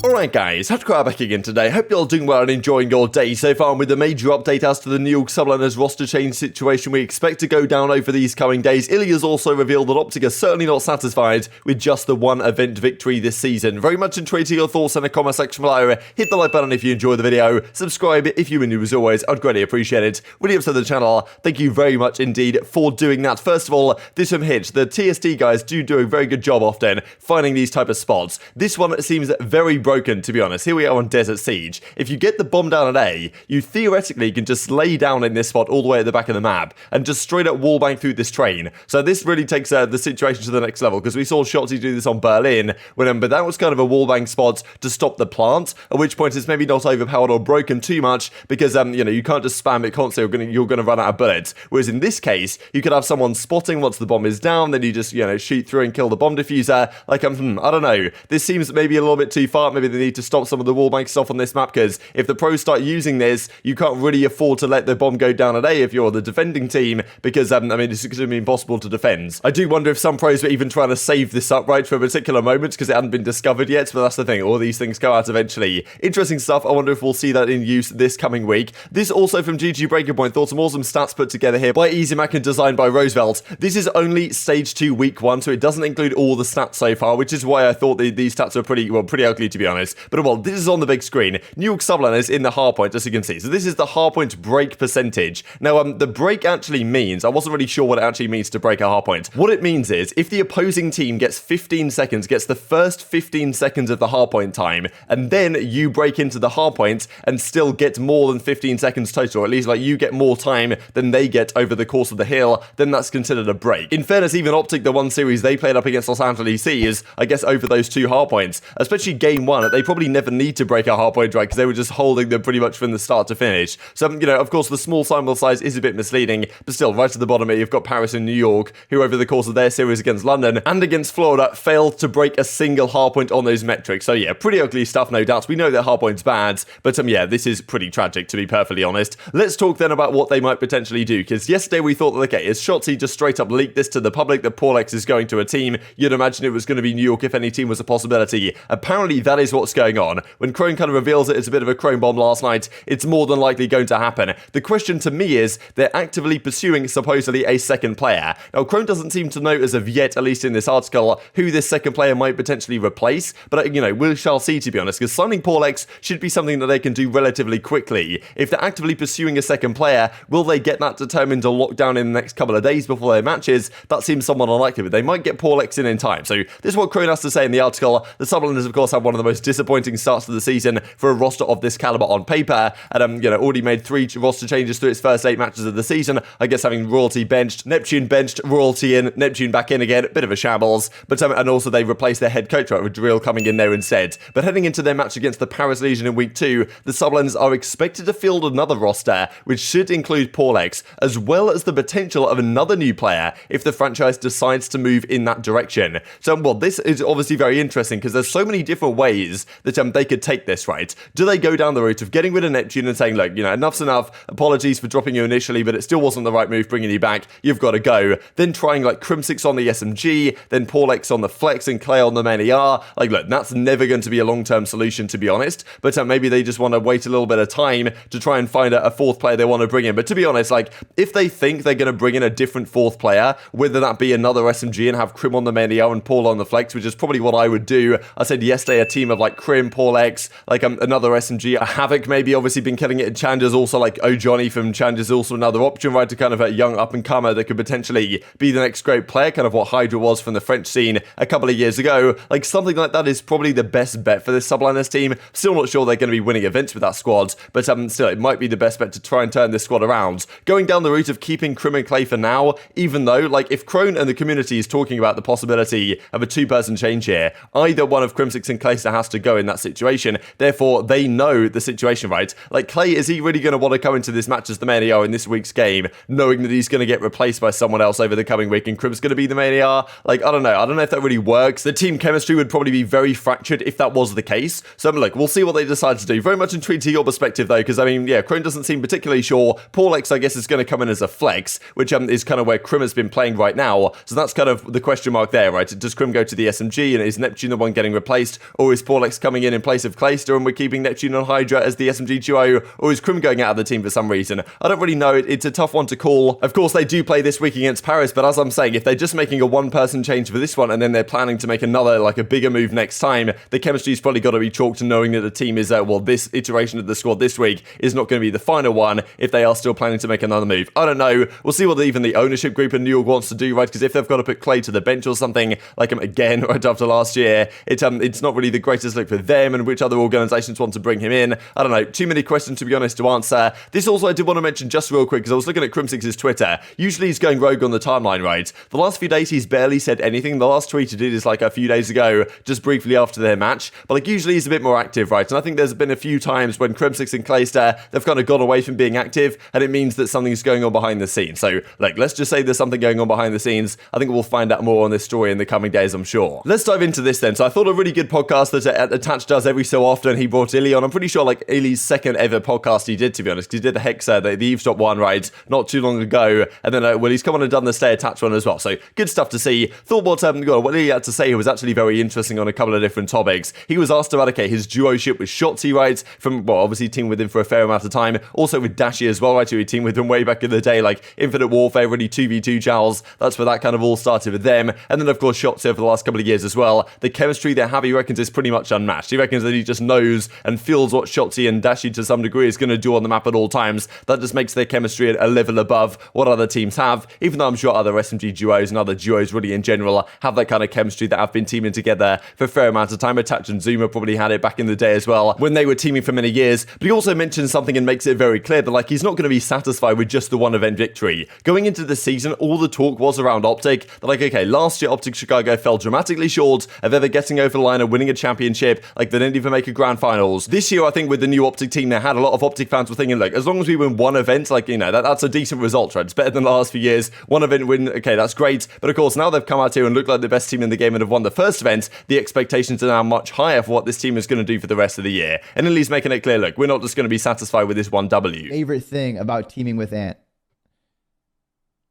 Alright guys, TacticalRab back again today. Hope you're all doing well and enjoying your day so far. And with the major update as to the New York subliners roster change situation we expect to go down over these coming days, iLLeY has also revealed that OpTic are certainly not satisfied with just the one event victory this season. Very much intrigued to your thoughts in the comment section below. Hit the like button if you enjoyed the video, subscribe if you were new as always, I'd greatly appreciate it. When you to the channel, thank you very much indeed for doing that. First of all, this from Hitch, the TSD guys do a very good job often finding these type of spots. This one seems very broken, to be honest. Here we are on Desert Siege. If you get the bomb down at A, you theoretically can just lay down in this spot all the way at the back of the map and just straight up wallbang through this train. So this really takes the situation to the next level, because we saw Shotzzy do this on Berlin, but that was kind of a wallbang spot to stop the plant, at which point it's maybe not overpowered or broken too much, because you can't just spam it constantly, you're going to run out of bullets. Whereas in this case, you could have someone spotting once the bomb is down, then you just shoot through and kill the bomb diffuser. Like I don't know. This seems maybe a little bit too far. Maybe they need to stop some of the wallbang stuff on this map, because if the pros start using this, you can't really afford to let the bomb go down at A if you're the defending team, because it's going to be impossible to defend. I do wonder if some pros were even trying to save this up right for a particular moment because it hadn't been discovered yet, but that's the thing, all these things go out eventually. Interesting stuff. I wonder if we'll see that in use this coming week. This also from GG Breaking Point, thought some awesome stats put together here by aBeZy, Mack and designed by Roosevelt. This is only stage 2 week 1, so it doesn't include all the stats so far, which is why I thought these stats were pretty ugly, to be honest. But well, this is on the big screen. New York subliners in the hardpoint, as you can see. So this is the hardpoint break percentage. Now, the break actually means, I wasn't really sure what it actually means to break a hardpoint. What it means is, if the opposing team gets 15 seconds, gets the first 15 seconds of the hardpoint time, and then you break into the hardpoint and still get more than 15 seconds total, or at least you get more time than they get over the course of the hill, then that's considered a break. In fairness, even OpTic, the one series they played up against Los Angeles is, I guess, over those 2 hardpoints, especially game 1, they probably never need to break a hardpoint, right, because they were just holding them pretty much from the start to finish. So, of course, the small sample size is a bit misleading, but still, right at the bottom here, you've got Paris and New York, who over the course of their series against London and against Florida, failed to break a single hardpoint on those metrics. So yeah, pretty ugly stuff, no doubt. We know that hardpoint's bad, but yeah, this is pretty tragic, to be perfectly honest. Let's talk then about what they might potentially do, because yesterday we thought that, okay, as Shotzzy just straight up leaked this to the public that Paulex is going to a team, you'd imagine it was going to be New York if any team was a possibility. Apparently, that is what's going on. When Crone kind of reveals it as a bit of a Crone bomb last night, it's more than likely going to happen. The question to me is, they're actively pursuing supposedly a second player. Now, Crone doesn't seem to know as of yet, at least in this article, who this second player might potentially replace, but we shall see, to be honest, because signing Paulex should be something that they can do relatively quickly. If they're actively pursuing a second player, will they get that determined to lock down in the next couple of days before their matches? That seems somewhat unlikely, but they might get Paulex in time. So this is what Crone has to say in the article. The subliners, of course, have one of the most disappointing starts to the season for a roster of this caliber on paper, and already made 3 roster changes through its first 8 matches of the season. I guess having Royalty benched, Neptune benched, Royalty in, Neptune back in again, bit of a shambles, but and also they replaced their head coach, right, with Drill coming in there instead. But heading into their match against the Paris Legion in week 2, the subliners are expected to field another roster, which should include Paulex, as well as the potential of another new player if the franchise decides to move in that direction. So, well, this is obviously very interesting, because there's so many different ways that they could take this, right? Do they go down the route of getting rid of Neptune and saying, look, enough's enough, apologies for dropping you initially, but it still wasn't the right move bringing you back, you've got to go. Then trying Crimsix on the SMG, then Paulex on the Flex and Clay on the main ER. Look, that's never going to be a long-term solution, to be honest, but maybe they just want to wait a little bit of time to try and find a 4th player they want to bring in. But to be honest, if they think they're going to bring in a different 4th player, whether that be another SMG and have Crim on the main ER and Paul on the Flex, which is probably what I would do. I said yesterday a team of Crim, Paulex, another SMG, a Havoc maybe obviously been killing it in Challenger's, also Johnny from Challenger's also another option, right, to kind of a young up-and-comer that could potentially be the next great player, kind of what Hydra was from the French scene a couple of years ago. Something like that is probably the best bet for this subliners team. Still not sure they're going to be winning events with that squad, but still, it might be the best bet to try and turn this squad around. Going down the route of keeping Crim and Clay for now, even though, if Crone and the community is talking about the possibility of a 2-person change here, either one of Crimsix and Clayster has to go in that situation. Therefore, they know the situation, right? Clay, is he really going to want to come into this match as the main ER in this week's game, knowing that he's going to get replaced by someone else over the coming week, and Crim's going to be the main ER? I don't know. I don't know if that really works. The team chemistry would probably be very fractured if that was the case. So, we'll see what they decide to do. Very much intrigued to your perspective, though, because, Crone doesn't seem particularly sure. Paulex, I guess, is going to come in as a flex, which is kind of where Crim has been playing right now. So that's kind of the question mark there, right? Does Crim go to the SMG, and is Neptune the one getting replaced, or is Porlex coming in place of Clayster, and we're keeping Neptune and Hydra as the SMG duo, or is Crim going out of the team for some reason? I don't really know. It's a tough one to call. Of course, they do play this week against Paris, but as I'm saying, if they're just making a one-person change for this one, and then they're planning to make another, like a bigger move next time, the chemistry's probably got to be chalked to knowing that the team is, this iteration of the squad this week is not going to be the final one if they are still planning to make another move. I don't know. We'll see what even the ownership group in New York wants to do, right? Because if they've got to put Clay to the bench or something, like again, right after last year, it's not really the greatest look for them, and which other organizations want to bring him in. I don't know. Too many questions, to be honest, to answer. This also I did want to mention just real quick, because I was looking at Crimsix's Twitter. Usually he's going rogue on the timeline, right? The last few days he's barely said anything. The last tweet he did is like a few days ago, just briefly after their match. But like usually he's a bit more active, right? And I think there's been a few times when Crimsix and Clayster, they've kind of gone away from being active, and it means that something's going on behind the scenes. So like, let's just say there's something going on behind the scenes. I think we'll find out more on this story in the coming days, I'm sure. Let's dive into this then. So I thought a really good podcast that Attach does every so often. He brought iLLeY on. I'm pretty sure like iLLeY's second ever podcast he did, to be honest, because he did the Hexer, the Eavesdrop one, right, not too long ago. And then, he's come on and done the Stay Attached one as well. So good stuff to see. Thought what he had to say was actually very interesting on a couple of different topics. He was asked about, okay, his duo-ship with Shotzzy, right, from, well, obviously teamed with him for a fair amount of time. Also with Dashy as well, right, who he teamed with him way back in the day, like Infinite Warfare, really 2v2 chals. That's where that kind of all started with them. And then, of course, Shotzzy over the last couple of years as well. The chemistry they have, he reckons, is pretty much unmatched. He reckons that he just knows and feels what Shotzzy and Dashy to some degree is going to do on the map at all times. That just makes their chemistry a level above what other teams have, even though I'm sure other SMG duos and other duos really in general have that kind of chemistry that have been teaming together for a fair amount of time. Attach and Zuma probably had it back in the day as well when they were teaming for many years. But he also mentions something and makes it very clear that like he's not going to be satisfied with just the one event victory. Going into the season, all the talk was around OpTic. That like, okay, last year OpTic Chicago fell dramatically short of ever getting over the line and winning a championship. Like they didn't even make a grand finals. This year, I think with the new OpTic team, they had a lot of OpTic fans were thinking, like, as long as we win one event, like, you know, that's a decent result, right? It's better than the last few years. One event win, okay, that's great. But of course, now they've come out here and looked like the best team in the game and have won the first event. The expectations are now much higher for what this team is going to do for the rest of the year. And iLLeY's making it clear, look, we're not just going to be satisfied with this one W. Favorite thing about teaming with Ant?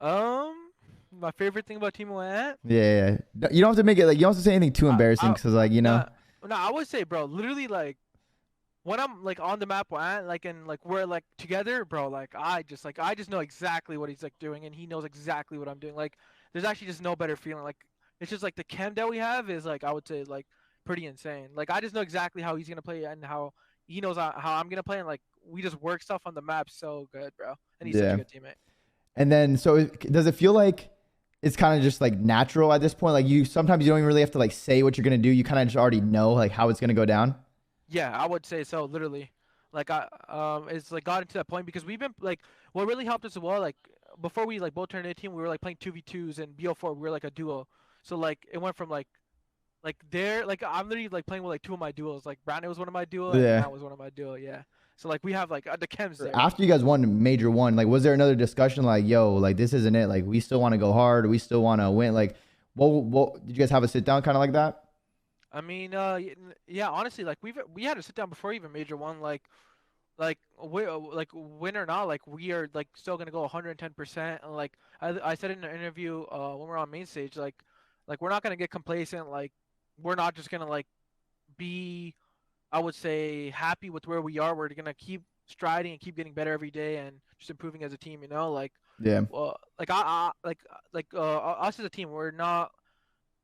My favorite thing about teaming with Ant? Yeah. You don't have to make it like, you don't have to say anything too embarrassing, because like, you know. No, I would say, bro, literally, like, when I'm like on the map with Ant, like, and like we're like together, bro, like I just know exactly what he's like doing, and he knows exactly what I'm doing. Like, there's actually just no better feeling. Like, it's just like the chem that we have is like, I would say, like, pretty insane. Like, I just know exactly how he's gonna play and how he knows how I'm gonna play, and like we just work stuff on the map so good, bro. And he's such a good teammate. And then, so does it feel like it's kind of just like natural at this point? Like sometimes you don't even really have to like say what you're gonna do. You kind of just already know like how it's gonna go down. Yeah, I would say so. Literally, like it's like gotten to that point because we've been like, what really helped us as well. Like before we like both turned 18, we were like playing 2v2s, and BO4 we were like a duo. So like it went from like there, like I'm literally like playing with like two of my duos. Like Brandon was one of my duo, and Matt was one of my duo. Yeah. So like we have like the chems there. After you guys won Major 1, like was there another discussion like, yo, like this isn't it? Like we still want to go hard. We still want to win. Like, what did you guys have a sit down kind of like that? I mean, yeah, honestly, like we had to sit down before even Major 1, like we like win or not, like we are like still gonna go 110%. And like I said in an interview when we're on main stage, like we're not gonna get complacent. Like we're not just gonna like be, I would say, happy with where we are. We're gonna keep striding and keep getting better every day and just improving as a team. You know, like like us as a team, we're not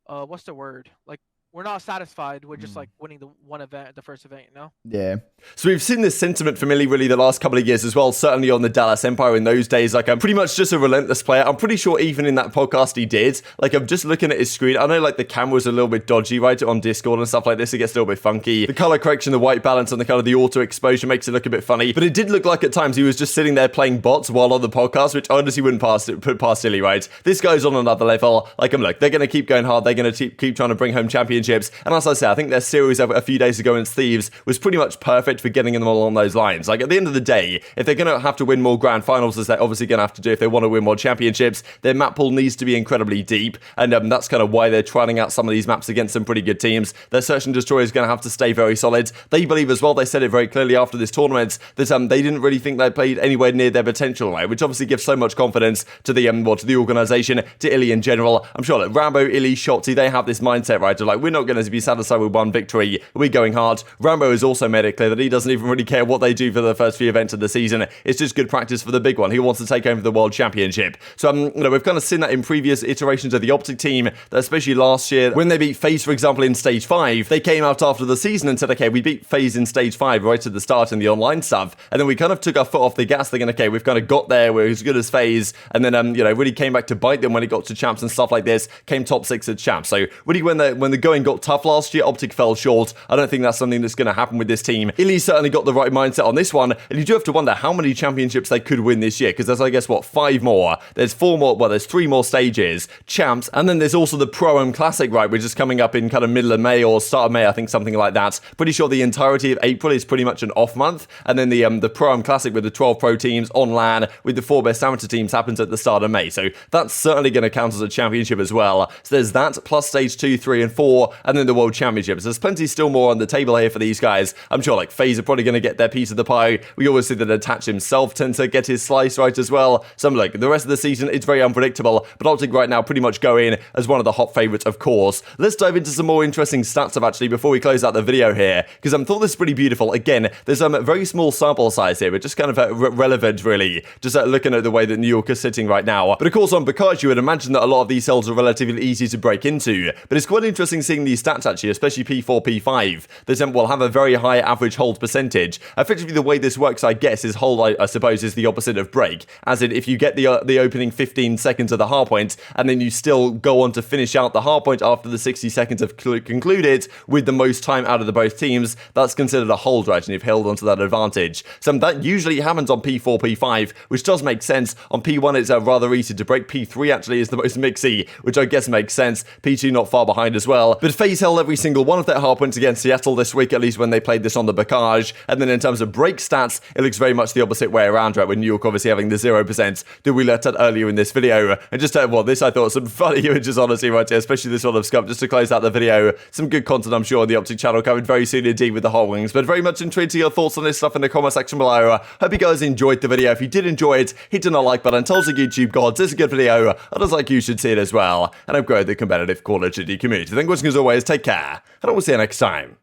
what's the word, like we're not satisfied with just like winning the one event, the first event, you know? Yeah. So we've seen this sentiment from iLLeY really the last couple of years as well, certainly on the Dallas Empire in those days. Like I'm pretty much just a relentless player. I'm pretty sure even in that podcast he did. Like I'm just looking at his screen. I know like the camera's a little bit dodgy, right? On Discord and stuff like this, it gets a little bit funky. The color correction, the white balance and the kind of the auto exposure makes it look a bit funny. But it did look like at times he was just sitting there playing bots while on the podcast, which I honestly wouldn't put past iLLeY, right? This guy's on another level. Like I'm like, they're going to keep going hard. They're going to keep trying to bring home championships. And as I say, I think their series a few days ago against Thieves was pretty much perfect for getting them along those lines. Like at the end of the day, if they're going to have to win more grand finals, as they're obviously going to have to do if they want to win more championships, their map pool needs to be incredibly deep. And that's kind of why they're trying out some of these maps against some pretty good teams. Their Search and Destroy is going to have to stay very solid. They believe as well, they said it very clearly after this tournament, that they didn't really think they played anywhere near their potential, right? Which obviously gives so much confidence to the organization, to iLLeY in general. I'm sure like Rambo, iLLeY, Shotzzy, they have this mindset, right? Of like, we're not going to be satisfied with one victory. We're going hard. Rambo has also made it clear that he doesn't even really care what they do for the first few events of the season. It's just good practice for the big one. He wants to take over the World Championship. So, we've kind of seen that in previous iterations of the OpTic team, that especially last year, when they beat FaZe, for example, in Stage 5, they came out after the season and said, okay, we beat FaZe in Stage 5 right at the start in the online stuff, and then we kind of took our foot off the gas thinking, okay, we've kind of got there, we're as good as FaZe, and then, really came back to bite them when it got to champs and stuff like this, came top 6 at champs. So, really, when the going got tough last year, OpTic fell short. I don't think that's something that's going to happen with this team. iLLeY certainly got the right mindset on this one, and you do have to wonder how many championships they could win this year, because there's, I guess, 5 more? There's 4 more, well, there's 3 more stages, champs, and then there's also the Pro-Am Classic, right, which is coming up in kind of middle of May or start of May, I think, something like that. Pretty sure the entirety of April is pretty much an off month, and then the Pro-Am Classic with the 12 pro teams on LAN with the 4 best amateur teams happens at the start of May, so that's certainly going to count as a championship as well. So there's that, plus stage 2, 3, and 4, and then the World Championships. There's plenty still more on the table here for these guys. I'm sure, like, FaZe are probably going to get their piece of the pie. We always see that Attach himself tends to get his slice right as well. So, like, the rest of the season, it's very unpredictable, but OpTic right now pretty much go in as one of the hot favorites, of course. Let's dive into some more interesting stats of actually before we close out the video here, because I thought this is pretty beautiful. Again, there's a very small sample size here, but just kind of relevant, really, just looking at the way that New York is sitting right now. But of course, on Bocage, you would imagine that a lot of these cells are relatively easy to break into, but it's quite interesting seeing these stats actually, especially P4, P5. They will have a very high average hold percentage. Effectively, the way this works, I guess, is hold, I suppose, is the opposite of break, as in if you get the opening 15 seconds of the hardpoint, and then you still go on to finish out the hardpoint after the 60 seconds have concluded with the most time out of the both teams, that's considered a hold, right, and you've held onto that advantage. So that usually happens on P4, P5, which does make sense. On P1, it's rather easy to break. P3 actually is the most mixy, which I guess makes sense. P2 not far behind as well. But FaZe held every single one of their hardpoints against Seattle this week, at least when they played this on the Bocage. And then in terms of break stats, it looks very much the opposite way around, right, with New York obviously having the 0% that we looked at earlier in this video. And just, this I thought some funny images, honestly, right here, especially this one of Scump, just to close out the video. Some good content, I'm sure, on the OpTic channel coming very soon indeed with the hot wings. But very much intrigued to your thoughts on this stuff in the comment section below. Hope you guys enjoyed the video. If you did enjoy it, hit the like button. Tell us the YouTube gods it's a good video. Others like you should see it as well. And I've grown the competitive Call of Duty community. Thank you for watching as always. Take care. And I will see you next time.